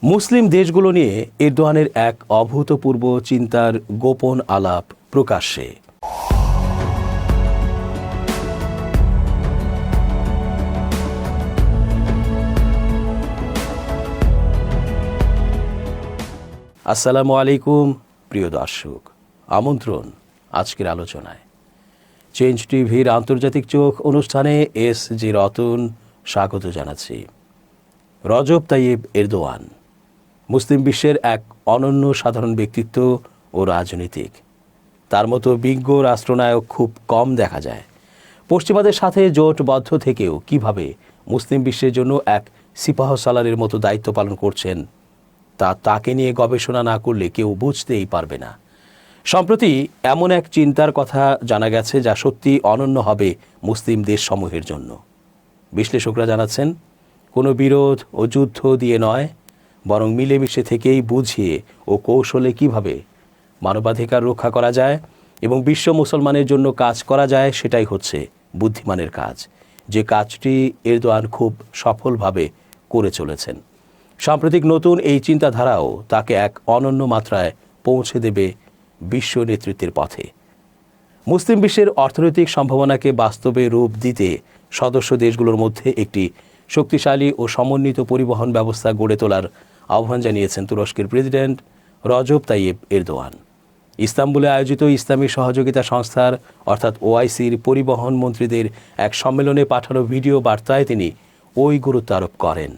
মুসলিম দেশগুলো নিয়ে এরদোয়ানের এক অভূতপূর্ব চিন্তার গোপন আলাপ প্রকাশ্যে। আসসালামু আলাইকুম প্রিয় দর্শক, আমন্ত্রণ আজকের আলোচনায়। চেঞ্জ টিভির আন্তর্জাতিক চোখ অনুষ্ঠানে এস.জি. রতন স্বাগত জানাচ্ছি। রজব তাইয়েব এরদোয়ান মুসলিম বিশ্বের এক অনন্য সাধারণ ব্যক্তিত্ব ও রাজনীতিক। তার মতো বিজ্ঞ রাষ্ট্রনায়ক খুব কম দেখা যায়। পশ্চিমাদের সাথে জোটবদ্ধ থেকেও কিভাবে মুসলিম বিশ্বের জন্য এক সিপাহসালারের মতো দায়িত্ব পালন করছেন তাকে নিয়ে গবেষণা না করলে কেউ বুঝতেই পারবে না। সম্প্রতি এমন এক চিন্তার কথা জানা গেছে যা সত্যি অনন্য হবে মুসলিম দেশসমূহের জন্য। বিশ্লেষকরা জানাচ্ছেন, কোনো বিরোধ ও যুদ্ধ দিয়ে নয়, বরং মিলেমিশে থেকেই বুঝিয়ে ও কৌশলে কিভাবে মানবাধিকার রক্ষা করা যায় এবং বিশ্ব মুসলমানের জন্য কাজ করা যায়, সেটাই হচ্ছে বুদ্ধিমানের কাজ, যে কাজটি এরদোয়ান খুব সফলভাবে করে চলেছেন। সাম্প্রতিক নতুন এই চিন্তাধারাও তাকে এক অনন্য মাত্রায় পৌঁছে দেবে বিশ্ব নেতৃত্বের পথে। মুসলিম বিশ্বের অর্থনৈতিক সম্ভাবনাকে বাস্তবে রূপ দিতে সদস্য দেশগুলোর মধ্যে একটি শক্তিশালী ও সমন্বিত পরিবহন ব্যবস্থা গড়ে তোলার আহ্বান জানিয়েছেন তুরস্কের প্রেসিডেন্ট রজব তাইয়েব এরদোয়ান। ইস্তাম্বুলে আয়োজিত ইসলামী সহযোগিতা সংস্থার অর্থাৎ ওআইসির পরিবহন মন্ত্রীদের এক সম্মেলনে পাঠানো ভিডিও বার্তায় তিনি ওই গুরুত্ব আরোপ করেন।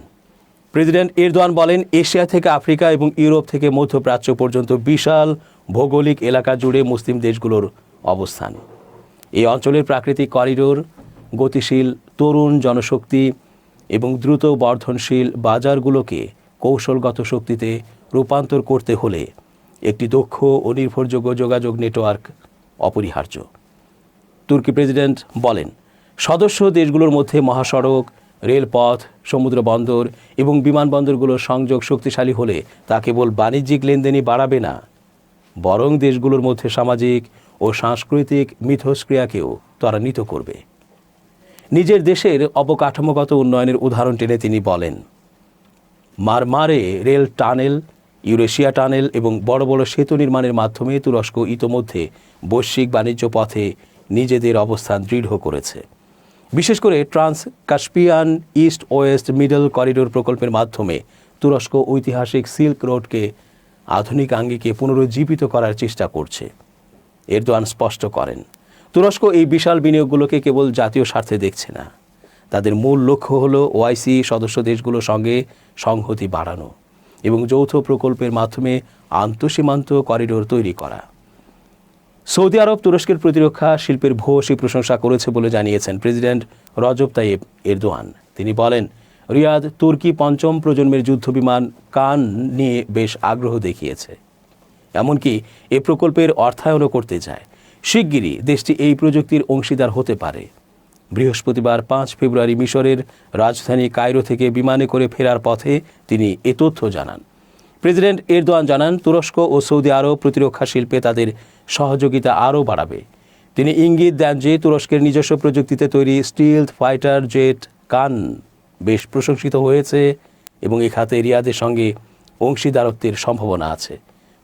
প্রেসিডেন্ট এরদোয়ান বলেন, এশিয়া থেকে আফ্রিকা এবং ইউরোপ থেকে মধ্যপ্রাচ্য পর্যন্ত বিশাল ভৌগোলিক এলাকা জুড়ে মুসলিম দেশগুলোর অবস্থান। এই অঞ্চলের প্রাকৃতিক করিডোর, গতিশীল তরুণ জনশক্তি এবং দ্রুত বর্ধনশীল বাজারগুলোকে কৌশলগত শক্তিতে রূপান্তর করতে হলে একটি দক্ষ ও নির্ভরযোগ্য যোগাযোগ নেটওয়ার্ক অপরিহার্য। তুর্কি প্রেসিডেন্ট বলেন, সদস্য দেশগুলোর মধ্যে মহাসড়ক, রেলপথ, সমুদ্র বন্দর এবং বিমানবন্দরগুলোর সংযোগ শক্তিশালী হলে তা কেবল বাণিজ্যিক লেনদেনই বাড়াবে না, বরং দেশগুলোর মধ্যে সামাজিক ও সাংস্কৃতিক মিথস্ক্রিয়াকেও ত্বরান্বিত করবে। নিজের দেশের অবকাঠামোগত উন্নয়নের উদাহরণ টেনে তিনি বলেন, মারমারে রেল টানেল, ইউরেশিয়া টানেল এবং বড় বড় সেতু নির্মাণের মাধ্যমে তুরস্ক ইতোমধ্যে বৈশ্বিক বাণিজ্য পথে নিজেদের অবস্থান দৃঢ় করেছে। বিশেষ করে trans Caspian east West middle corridor প্রকল্পের মাধ্যমে তুরস্ক ঐতিহাসিক সিল্ক রোডকে আধুনিক আঙ্গিকে পুনরুজ্জীবিত করার চেষ্টা করছে। এরদোয়ান স্পষ্ট করেন, তুরস্ক এই বিশাল বিনিয়োগগুলোকে কেবল জাতীয় স্বার্থে দেখছে না, তাদের মূল লক্ষ্য হল ওআইসি সদস্য দেশগুলোর সঙ্গে সংহতি বাড়ানো এবং যৌথ প্রকল্পের মাধ্যমে আন্তঃসীমান্ত করিডোর তৈরি করা। সৌদি আরব তুরস্কের প্রতিরক্ষা শিল্পের ভূয়সী প্রশংসা করেছে বলে জানিয়েছেন প্রেসিডেন্ট রজব তাইয়েব এরদোয়ান। তিনি বলেন, রিয়াদ তুর্কি পঞ্চম প্রজন্মের যুদ্ধবিমান কান নিয়ে বেশ আগ্রহ দেখিয়েছে, এমনকি এ প্রকল্পের অর্থায়নও করতে চায়। শিগগিরই দেশটি এই প্রযুক্তির অংশীদার হতে পারে। বৃহস্পতিবার 5 ফেব্রুয়ারি মিশরের রাজধানী কায়রো থেকে বিমানে করে ফেরার পথে তিনি এ তথ্য জানান। প্রেসিডেন্ট এরদোয়ান জানান, তুরস্ক ও সৌদি আরব প্রতিরক্ষা শিল্পে তাদের সহযোগিতা আরও বাড়াবে। তিনি ইঙ্গিত দেন যে তুরস্কের নিজস্ব প্রযুক্তিতে তৈরি স্টিলথ ফাইটার জেট কান বেশ প্রশংসিত হয়েছে এবং এ খাতে রিয়াদের সঙ্গে অংশীদারত্বের সম্ভাবনা আছে।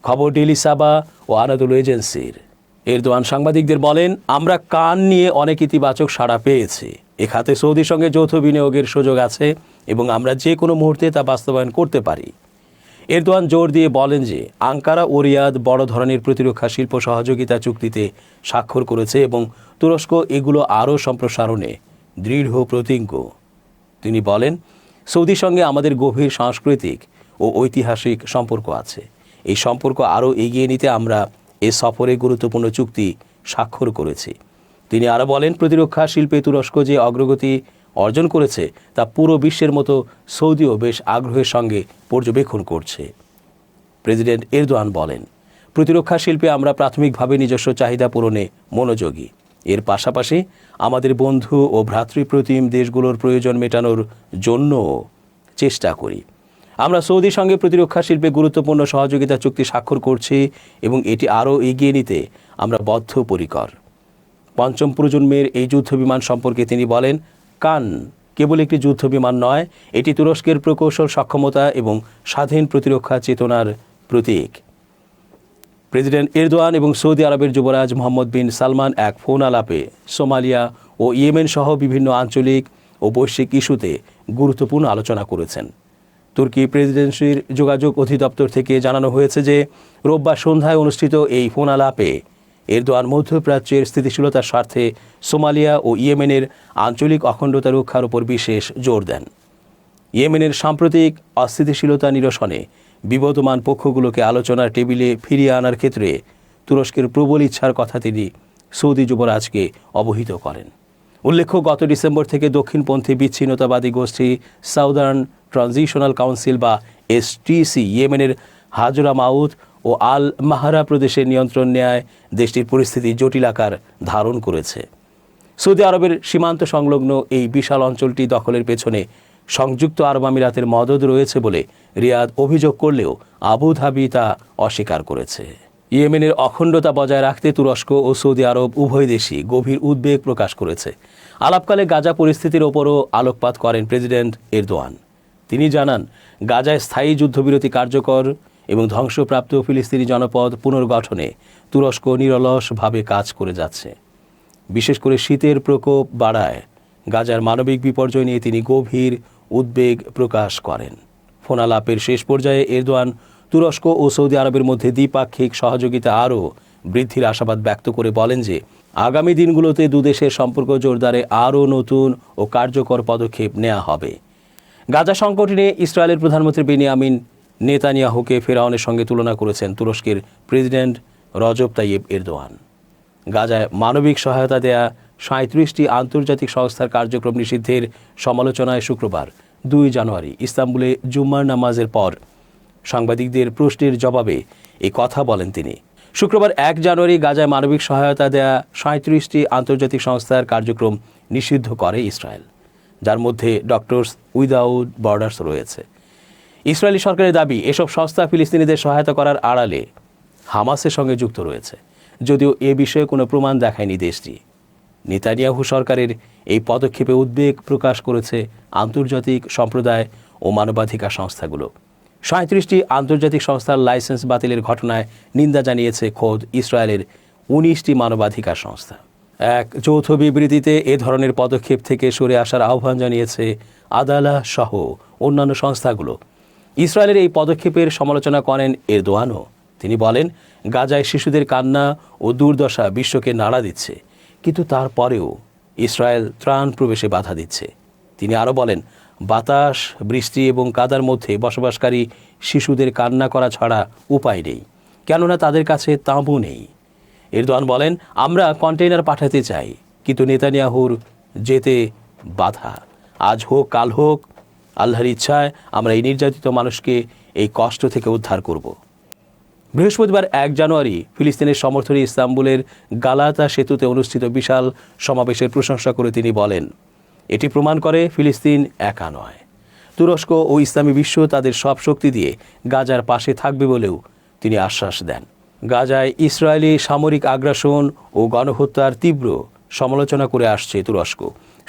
খবর ডেইলি সাবা ও আনাদোলু এজেন্সির। এরদোয়ান সাংবাদিকদের বলেন, আমরা কান নিয়ে অনেক ইতিবাচক সাড়া পেয়েছি। এ খাতে সৌদির সঙ্গে যৌথ বিনিয়োগের সুযোগ আছে এবং আমরা যে কোনো মুহূর্তে তা বাস্তবায়ন করতে পারি। এরদোয়ান জোর দিয়ে বলেন যে আঙ্কারা ও রিয়াদ বড় ধরনের প্রতিরক্ষা শিল্প সহযোগিতা চুক্তিতে স্বাক্ষর করেছে এবং তুরস্ক এগুলো আরও সম্প্রসারণে দৃঢ় প্রতিজ্ঞ। তিনি বলেন, সৌদির সঙ্গে আমাদের গভীর সাংস্কৃতিক ও ঐতিহাসিক সম্পর্ক আছে। এই সম্পর্ক আরও এগিয়ে নিতে আমরা এ সফরে গুরুত্বপূর্ণ চুক্তি স্বাক্ষর করেছি। তিনি আরও বলেন, প্রতিরক্ষা শিল্পে তুরস্ক যে অগ্রগতি অর্জন করেছে তা পুরো বিশ্বের মতো সৌদিও বেশ আগ্রহের সঙ্গে পর্যবেক্ষণ করছে। প্রেসিডেন্ট এরদোয়ান বলেন, প্রতিরক্ষা শিল্পে আমরা প্রাথমিকভাবে নিজস্ব চাহিদা পূরণে মনোযোগী। এর পাশাপাশি আমাদের বন্ধু ও ভ্রাতৃপ্রতিম দেশগুলোর প্রয়োজন মেটানোর জন্য চেষ্টা করি। আমরা সৌদির সঙ্গে প্রতিরক্ষা শিল্পে গুরুত্বপূর্ণ সহযোগিতা চুক্তি স্বাক্ষর করছি এবং এটি আরও এগিয়ে নিতে আমরা বদ্ধপরিকর। পঞ্চম প্রজন্মের এই যুদ্ধবিমান সম্পর্কে তিনি বলেন, কান কেবল একটি যুদ্ধ বিমান নয়, এটি তুরস্কের প্রকৌশল সক্ষমতা এবং স্বাধীন প্রতিরক্ষা চেতনার প্রতীক। প্রেসিডেন্ট এরদোয়ান এবং সৌদি আরবের যুবরাজ মোহাম্মদ বিন সালমান এক ফোন আলাপে সোমালিয়া ও ইয়েমেন সহ বিভিন্ন আঞ্চলিক ও বৈশ্বিক ইস্যুতে গুরুত্বপূর্ণ আলোচনা করেছেন। তুর্কি প্রেসিডেন্সির যোগাযোগ অধিদপ্তর থেকে জানানো হয়েছে যে রোববার সন্ধ্যায় অনুষ্ঠিত এই ফোন আলাপে এরদোয়ান মধ্যপ্রাচ্যের স্থিতিশীলতার স্বার্থে সোমালিয়া ও ইয়েমেনের আঞ্চলিক অখণ্ডতা রক্ষার উপর বিশেষ জোর দেন। ইয়েমেনের সাম্প্রতিক অস্থিতিশীলতা নিরসনে বিবদমান পক্ষগুলোকে আলোচনার টেবিলে ফিরিয়ে আনার ক্ষেত্রে তুরস্কের প্রবল ইচ্ছার কথা তিনি সৌদি যুবরাজকে অবহিত করেন। উল্লেখ্য, গত ডিসেম্বর থেকে দক্ষিণপন্থী বিচ্ছিন্নতাবাদী গোষ্ঠী সাউদার্ন ট্রানজিশনাল কাউন্সিল বা এসটিসি ইয়েমেনের হাজরা মাউত ও আল মাহারা প্রদেশের নিয়ন্ত্রণ নেয় দেশটির পরিস্থিতি জটিল আকার ধারণ করেছে। সৌদি আরবের সীমান্ত সংলগ্ন এই বিশাল অঞ্চলটি দখলের পেছনে সংযুক্ত আরব আমিরাতের মদদ রয়েছে বলে রিয়াদ অভিযোগ করলেও আবুধাবি তা অস্বীকার করেছে। ইয়েমেনের অখণ্ডতা বজায় রাখতে তুরস্ক ও সৌদি আরব উভয় দেশই গভীর উদ্বেগ প্রকাশ করেছে। আলাপকালে গাজা পরিস্থিতির ওপরও আলোকপাত করেন প্রেসিডেন্ট এরদোয়ান। তিনি জানান, গাজায় স্থায়ী যুদ্ধবিরতি কার্যকর এবং ধ্বংসপ্রাপ্ত ফিলিস্তিনি জনপদ পুনর্গঠনে তুরস্ক নিরলসভাবে কাজ করে যাচ্ছে। বিশেষ করে শীতের প্রকোপ বাড়ায় গাজার মানবিক বিপর্যয় নিয়ে তিনি গভীর উদ্বেগ প্রকাশ করেন। ফোনালাপের শেষ পর্যায়ে এরদোয়ান তুরস্ক ও সৌদি আরবের মধ্যে দ্বিপাক্ষিক সহযোগিতা আরও বৃদ্ধির আশাবাদ ব্যক্ত করে বলেন যে আগামী দিনগুলোতে দুদেশের সম্পর্ক জোরদারে আরও নতুন ও কার্যকর পদক্ষেপ নেওয়া হবে। গাজা সংকট নিয়ে ইসরায়েলের প্রধানমন্ত্রী বেনিয়ামিন নেতানিয়াহুকে ফেরাউনের সঙ্গে তুলনা করেছেন তুরস্কের প্রেসিডেন্ট রজব তাইয়েব এরদোয়ান। গাজায় মানবিক সহায়তা দেয়া ৩৭টি আন্তর্জাতিক সংস্থার কার্যক্রম নিষিদ্ধের সমালোচনায় শুক্রবার ২ জানুয়ারি ইস্তাম্বুলে জুম্মার নামাজের পর সাংবাদিকদের প্রশ্নের জবাবে এই কথা বলেন তিনি। শুক্রবার ১ জানুয়ারি গাজায় মানবিক সহায়তা দেয়া ৩৭টি আন্তর্জাতিক সংস্থার কার্যক্রম নিষিদ্ধ করে ইসরায়েল, যার মধ্যে ডক্টরস উইদাউট বর্ডার্স রয়েছে। ইসরায়েলি সরকারের দাবি, এসব সংস্থা ফিলিস্তিনিদের সহায়তা করার আড়ালে হামাসের সঙ্গে যুক্ত রয়েছে, যদিও এ বিষয়ে কোনো প্রমাণ দেখায়নি দেশটি। নেতানিয়াহু সরকারের এই পদক্ষেপে উদ্বেগ প্রকাশ করেছে আন্তর্জাতিক সম্প্রদায় ও মানবাধিকার সংস্থাগুলো। ৩৭টি আন্তর্জাতিক সংস্থার লাইসেন্স বাতিলের ঘটনায় নিন্দা জানিয়েছে খোদ ইসরায়েলের ১৯টি মানবাধিকার সংস্থা। এক যৌথ বিবৃতিতে এ ধরনের পদক্ষেপ থেকে সরে আসার আহ্বান জানিয়েছে আদালা সহ অন্যান্য সংস্থাগুলো। ইসরায়েলের এই পদক্ষেপের সমালোচনা করেন এরদোয়ানও। তিনি বলেন, গাজায় শিশুদের কান্না ও দুর্দশা বিশ্বকে নাড়া দিচ্ছে, কিন্তু তারপরেও ইসরায়েল ত্রাণ প্রবেশে বাধা দিচ্ছে। তিনি আরও বলেন, বাতাস, বৃষ্টি এবং কাদার মধ্যে বসবাসকারী শিশুদের কান্না করা ছাড়া উপায় নেই, কেননা তাদের কাছে তাঁবু নেই। এরদোয়ান বলেন, আমরা কন্টেইনার পাঠাতে চাই, কিন্তু নেতানিয়াহুর যেতে বাধা। আজ হোক কাল হোক, আল্লাহর ইচ্ছায় আমরা এই নির্যাতিত মানুষকে এই কষ্ট থেকে উদ্ধার করব। বৃহস্পতিবার ১ জানুয়ারি ফিলিস্তিনের সমর্থনে ইস্তাম্বুলের গালাতা সেতুতে অনুষ্ঠিত বিশাল সমাবেশের প্রশংসা করে তিনি বলেন, এটি প্রমাণ করে ফিলিস্তিন একা নয়। তুরস্ক ও ইসলামী বিশ্ব তাদের সব শক্তি দিয়ে গাজার পাশে থাকবে বলেও তিনি আশ্বাস দেন। গাজায় ইসরায়েলি সামরিক আগ্রাসন ও গণহত্যার তীব্র সমালোচনা করে আসছে তুরস্ক।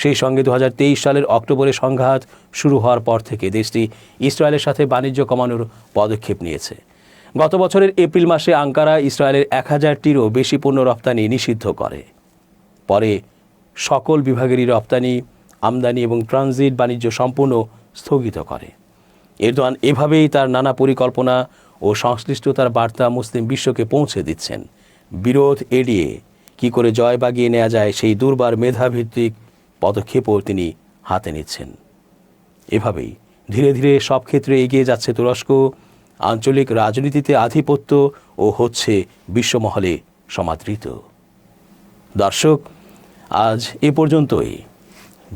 সেই সঙ্গে ২০২৩ সালের অক্টোবরে সংঘাত শুরু হওয়ার পর থেকে দেশটি ইসরায়েলের সাথে বাণিজ্য কমানোর পদক্ষেপ নিয়েছে। গত বছরের এপ্রিল মাসে আঙ্কারা ইসরায়েলের ১০০০টিরও বেশি পণ্য রপ্তানি নিষিদ্ধ করে। পরে সকল বিভাগেরই রপ্তানি, আমদানি এবং ট্রানজিট বাণিজ্য সম্পূর্ণ স্থগিত করে। এরদোয়ান এভাবেই তার নানা পরিকল্পনা ও সংশ্লিষ্টতার বার্তা মুসলিম বিশ্বকে পৌঁছে দিচ্ছেন। বিরোধ এড়িয়ে কী করে জয় বাগিয়ে নেওয়া যায় সেই দুর্বার মেধাভিত্তিক পদক্ষেপও তিনি হাতে নিচ্ছেন। এভাবেই ধীরে ধীরে সব ক্ষেত্রে এগিয়ে যাচ্ছে তুরস্ক, আঞ্চলিক রাজনীতিতে আধিপত্য ও হচ্ছে বিশ্বমহলে সমাদৃত। দর্শক, আজ এ পর্যন্তই।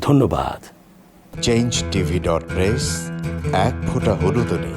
ধন্যবাদ। change tv.press এক ফোঁটা হলুদও নেই।